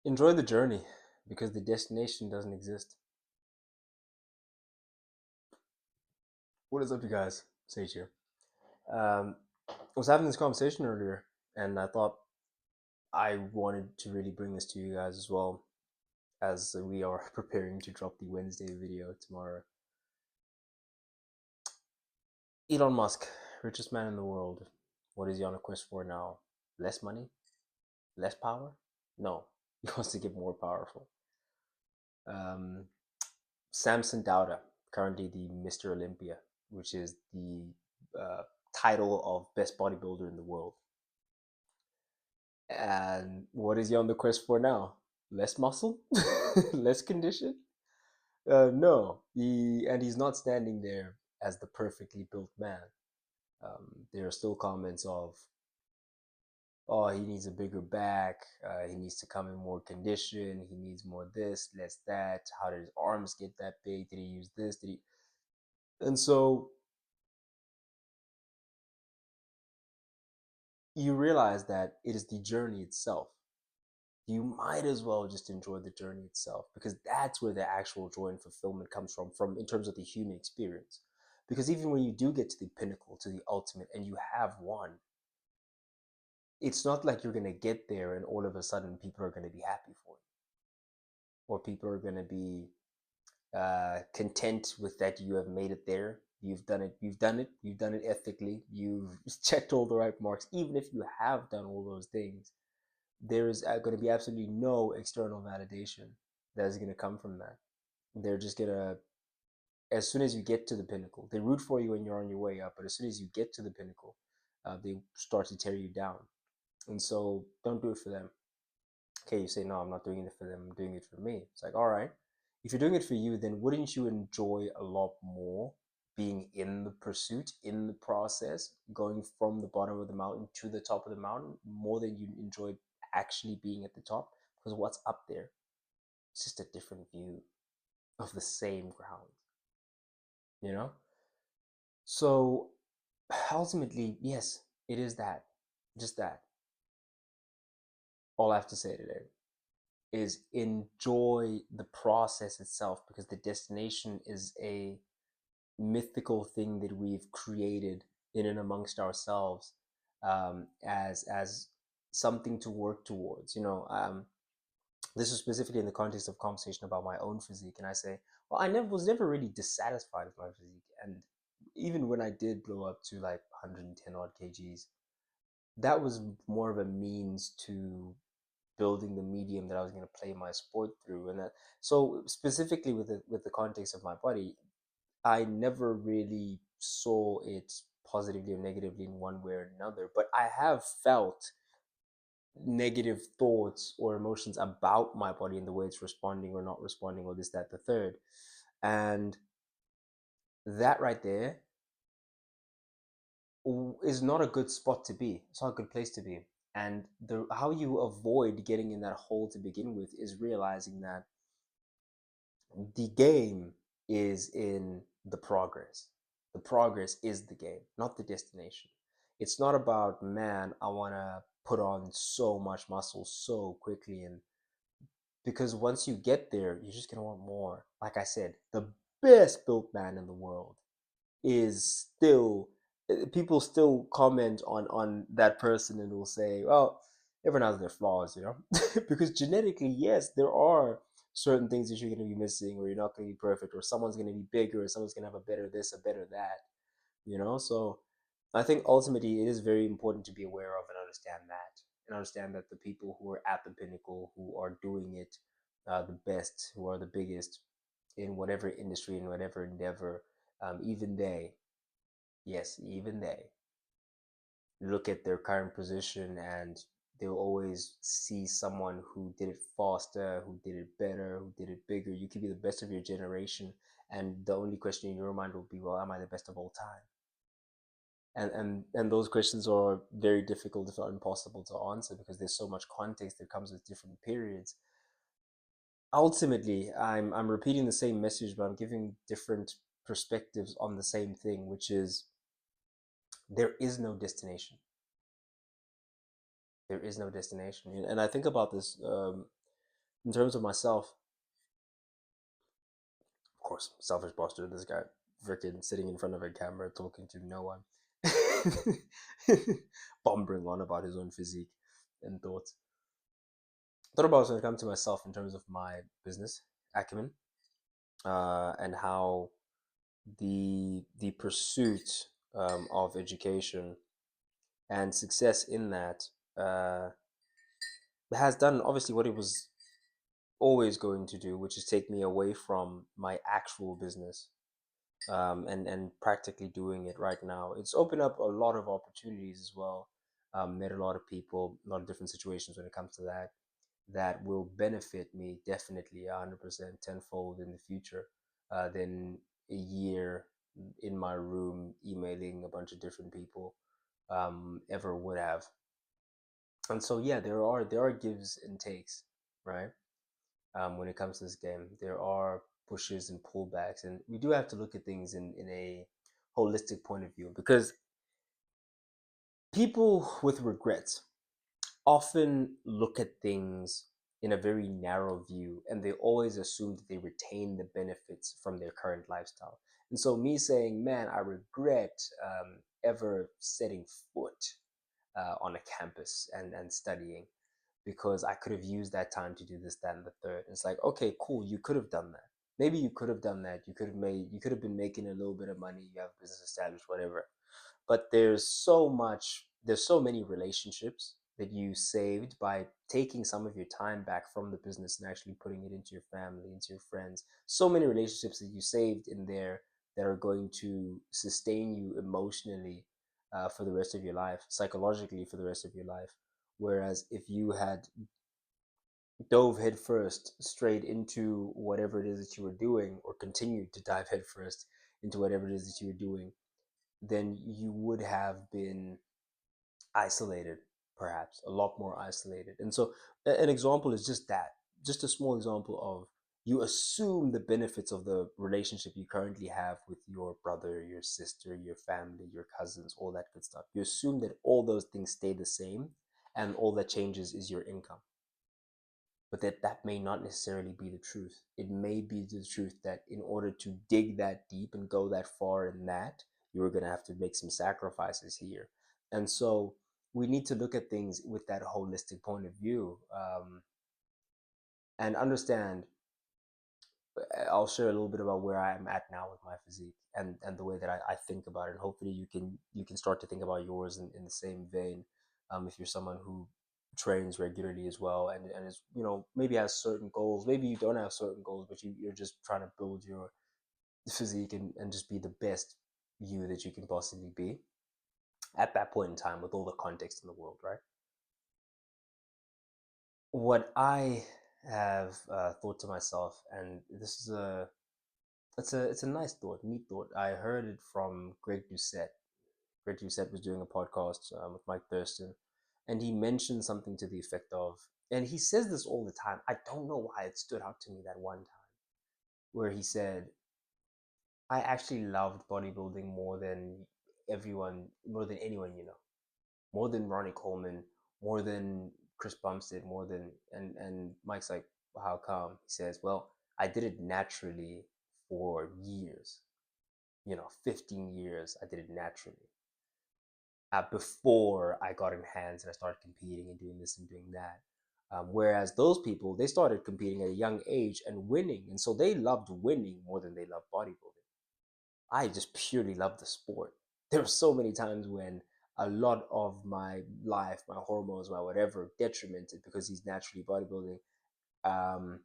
Enjoy the journey because the destination doesn't exist. What is up, you guys? Sage here. I was having this conversation earlier, and I thought I wanted to really bring this to you guys as well, as we are preparing to drop the Wednesday video tomorrow. Elon Musk, richest man in the world. What is he on a quest for now? Less money? Less power? No, he wants to get more powerful. Um, Samson Dauda, currently the Mr. Olympia, which is the uh, title of best bodybuilder in the world. And what is he on the quest for now? Less muscle? Less condition? No, he's not standing there as the perfectly built man. There are still comments of, oh, he needs a bigger back. He needs to come in more condition. He needs more this, less that. How did his arms get that big? Did he use this? Did he? And so you realize that it is the journey itself. You might as well just enjoy the journey itself, because that's where the actual joy and fulfillment comes from in terms of the human experience. Because even when you do get to the pinnacle, to the ultimate, and you have won, it's not like you're going to get there and all of a sudden people are going to be happy for you, or people are going to be content with that you have made it there. You've done it. You've done it ethically. You've checked all the right marks. Even if you have done all those things, there is going to be absolutely no external validation that is going to come from that. They're just going to, as soon as you get to the pinnacle, they root for you when you're on your way up, but as soon as you get to the pinnacle, they start to tear you down. And so don't do it for them. Okay, you say, no, I'm not doing it for them, I'm doing it for me. It's like, all right, if you're doing it for you, then wouldn't you enjoy a lot more being in the pursuit, in the process, going from the bottom of the mountain to the top of the mountain, more than you enjoy actually being at the top? Because what's up there, it's just a different view of the same ground, you know? So ultimately, yes, it is that. Just that. All I have to say today is enjoy the process itself, because the destination is a mythical thing that we've created in and amongst ourselves, as something to work towards. This is specifically in the context of conversation about my own physique, and I say, well, I never was never really dissatisfied with my physique, and even when I did blow up to like 110 odd kgs, that was more of a means to building the medium that I was going to play my sport through. And that, so specifically with the context of my body, I never really saw it positively or negatively in one way or another, but I have felt negative thoughts or emotions about my body and the way it's responding or not responding, or this, that, the third. And that right there is not a good spot to be. It's not a good place to be. And the how you avoid getting in that hole to begin with is realizing that the game is in the progress. The progress is the game, not the destination. It's not about, man, I want to put on so much muscle so quickly. And because once you get there, you're just going to want more. Like I said, the best built man in the world is still, people still comment on that person and will say, well, everyone has their flaws, because genetically, yes, there are certain things that you're going to be missing, or you're not going to be perfect, or someone's going to be bigger, or someone's going to have a better this, a better that, so I think ultimately it is very important to be aware of and understand that, the people who are at the pinnacle, who are doing it the best, who are the biggest in whatever industry, in whatever endeavor, even they, yes, even they look at their current position, and they'll always see someone who did it faster, who did it better, who did it bigger. You could be the best of your generation, and the only question in your mind will be, well, am I the best of all time? And those questions are very difficult, if not impossible, to answer, because there's so much context that comes with different periods. Ultimately, I'm repeating the same message, but I'm giving different perspectives on the same thing, which is, there is no destination. There is no destination. And I think about this. In terms of myself, of course, selfish bastard, this guy freaking sitting in front of a camera talking to no one, bumbling on about his own physique and thoughts. Thought about when it comes to myself in terms of my business acumen, and how the pursuit of education and success in that uh, has done obviously what it was always going to do, which is take me away from my actual business, and practically doing it right now. It's opened up a lot of opportunities as well. Met a lot of people, a lot of different situations when it comes to that, that will benefit me definitely 100% tenfold in the future, than a year in my room emailing a bunch of different people ever would have. And so yeah, there are gives and takes, right? When it comes to this game, there are pushes and pullbacks, and we do have to look at things in a holistic point of view, because people with regrets often look at things in a very narrow view, and they always assume that they retain the benefits from their current lifestyle. And so me saying, man, I regret ever setting foot on a campus and studying, because I could have used that time to do this, that, and the third. It's like, okay, cool, you could have done that. Maybe you could have done that. You could have been making a little bit of money. You have business established, whatever. But there's so many relationships that you saved by taking some of your time back from the business and actually putting it into your family, into your friends. So many relationships that you saved in there that are going to sustain you emotionally, for the rest of your life, psychologically for the rest of your life. Whereas if you had dove headfirst straight into whatever it is that you were doing, or continued to dive headfirst into whatever it is that you were doing, then you would have been isolated, perhaps a lot more isolated. And so, an example is just that, just a small example of, you assume the benefits of the relationship you currently have with your brother, your sister, your family, your cousins, all that good stuff. You assume that all those things stay the same, and all that changes is your income. But that may not necessarily be the truth. It may be the truth that in order to dig that deep and go that far in that, you're going to have to make some sacrifices here. And so we need to look at things with that holistic point of view, and understand. I'll share a little bit about where I'm at now with my physique, and the way that I think about it. And hopefully you can start to think about yours in the same vein. If you're someone who trains regularly as well, and is, maybe has certain goals, maybe you don't have certain goals, but you're just trying to build your physique, and just be the best you that you can possibly be at that point in time, with all the context in the world, right? What I have thought to myself, and this is a it's a nice thought, neat thought. I heard it from Greg Doucette. Greg Doucette was doing a podcast with Mike Thurston, and he mentioned something to the effect of, and he says this all the time. I don't know why it stood out to me that one time, where he said, "I actually loved bodybuilding more than anyone you know, more than Ronnie Coleman, more than Chris Bumstead, more than," and Mike's like, well, "How come?" He says, "Well, I did it naturally for years. 15 years, I did it naturally, before I got in hands and I started competing and doing this and doing that. Whereas those people, they started competing at a young age and winning. And so they loved winning more than they loved bodybuilding. I just purely loved the sport. There were so many times when a lot of my life, my hormones, my whatever, detrimented because he's naturally bodybuilding. Um,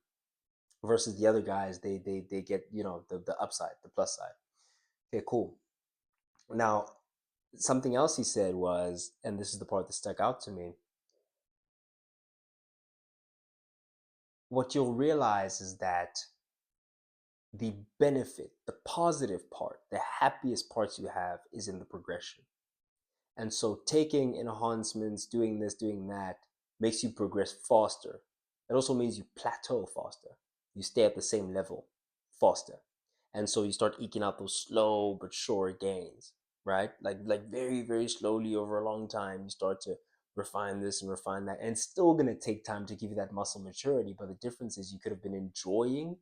Versus the other guys, they get, the upside, the plus side. Okay, cool. Now, something else he said was, and this is the part that stuck out to me, what you'll realize is that the benefit, the positive part, the happiest parts you have is in the progression. And so taking enhancements, doing this, doing that, makes you progress faster. It also means you plateau faster. You stay at the same level faster. And so you start eking out those slow but sure gains, right? Like very, very slowly over a long time, you start to refine this and refine that. And it's still going to take time to give you that muscle maturity. But the difference is you could have been enjoying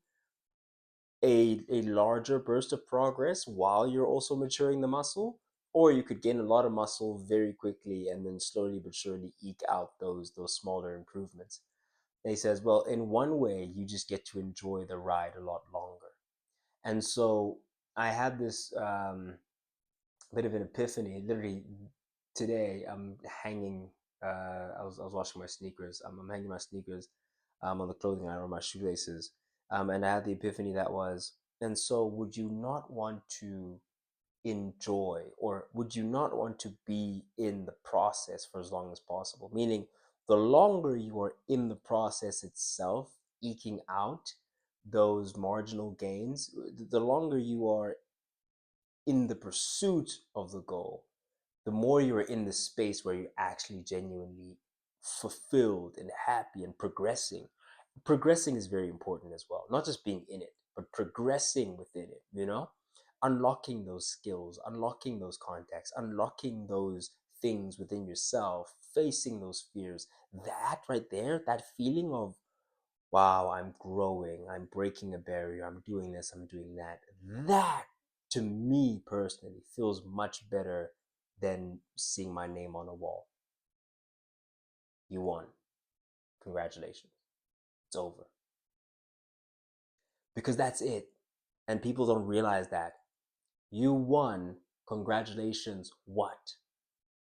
a larger burst of progress while you're also maturing the muscle, or you could gain a lot of muscle very quickly and then slowly but surely eke out those smaller improvements. And he says, well, in one way, you just get to enjoy the ride a lot longer. And so I had this bit of an epiphany. Literally today, I'm hanging. I was washing my sneakers. I'm hanging my sneakers on the clothing line or my shoelaces, and I had the epiphany that was. And so, would you not want to enjoy, or would you not want to be in the process for as long as possible? Meaning, the longer you are in the process itself, eking out those marginal gains, the longer you are in the pursuit of the goal, the more you're in the space where you're actually genuinely fulfilled and happy and progressing. Progressing is very important as well, not just being in it, but progressing within it, unlocking those skills, unlocking those contacts, unlocking those things within yourself, facing those fears. That right there, that feeling of, wow, I'm growing, I'm breaking a barrier, I'm doing this, I'm doing that. That, to me personally, feels much better than seeing my name on a wall. You won. Congratulations. It's over. Because that's it. And people don't realize that. You won. Congratulations. What?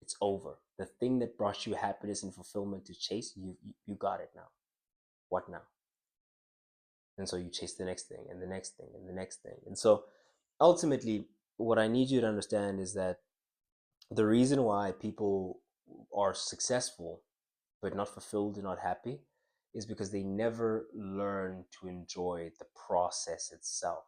It's over. The thing that brought you happiness and fulfillment to chase, you got it now. What now? And so you chase the next thing and the next thing and the next thing. And so ultimately, what I need you to understand is that the reason why people are successful but not fulfilled and not happy is because they never learn to enjoy the process itself.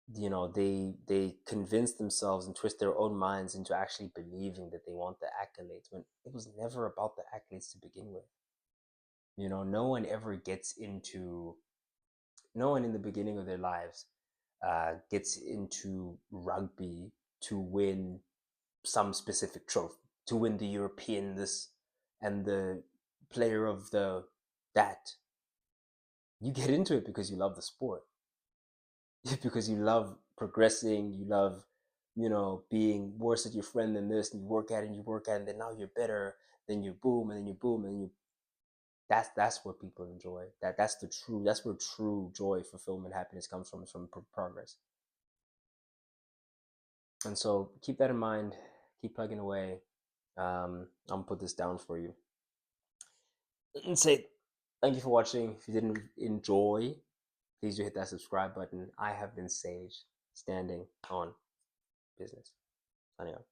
They convince themselves and twist their own minds into actually believing that they want the accolades when it was never about the accolades to begin with. No one ever gets into, no one in the beginning of their lives gets into rugby to win some specific trophy, to win the European this and the player of the that. You get into it because you love the sport, because you love progressing, you love, being worse at your friend than this, and you work at it and you work at it, and then now you're better, then you boom, and then you boom, and you. That's what people enjoy. That's where true joy, fulfillment, happiness comes from. Is from progress. And so keep that in mind. Keep plugging away. I'm gonna put this down for you and say thank you for watching. If you didn't enjoy, please do hit that subscribe button. I have been Sage, standing on business. Signing out.